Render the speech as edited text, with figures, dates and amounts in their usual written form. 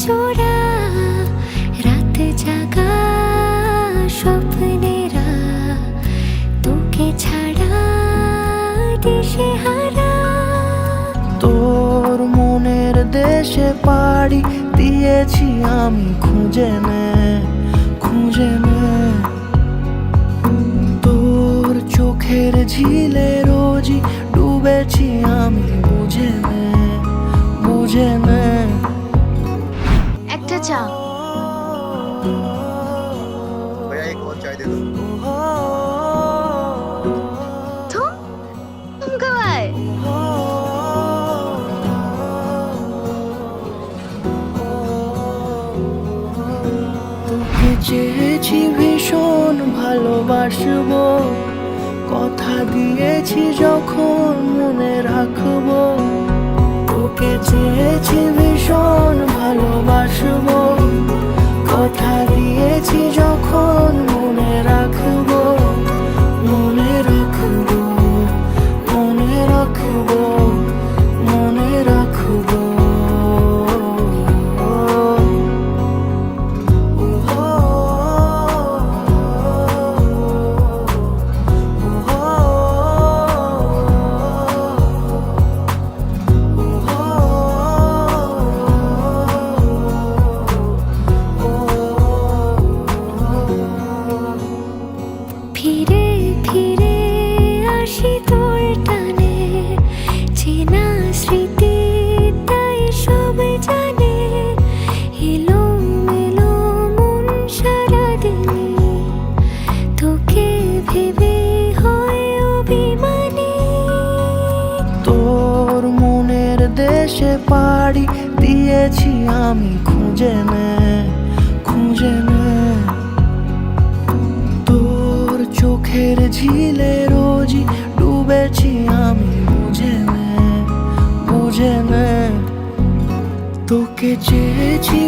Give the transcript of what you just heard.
চোরা রাত জাগা স্বপ্নেরা তোকে ছাড়া দিশেহারা। তোর মনের দেশে পাড়ি দিয়েছি আমি খুঁজে নে খুঁজে নে। তোর চোখের ঝিলে রোজই ডুবেছি আমি বুঝে নে বুঝে নে। একটা চা। भैया एक और चाय दे दो। तुम कब आए? তোকে চেয়েছি ভীষণ ভালোবাসবো, কথা দিয়েছি যখন মনে রাখবো। তোকে চেয়েছি ভীষণ ভালোবাসবো, কথা দিয়েছি যখন মনে রাখবো। মনে রাখবো মনে রাখবো মনে রাখবো। ফিরে ফিরে আসি তোর টানে, চেনা স্মৃতি তাই সব জানে। এলো মেলো মন সারাদিনে, তোকে ভেবে হয় অভিমানী। তোর মনের দেশে পাড়ি দিয়েছি আমি খুঁজে নে খুঁজে নে। তোর চোখের ঝিলে রোজই ডুবেছি আমি বুঝে নে বুঝে নে। তোকে চেয়েছি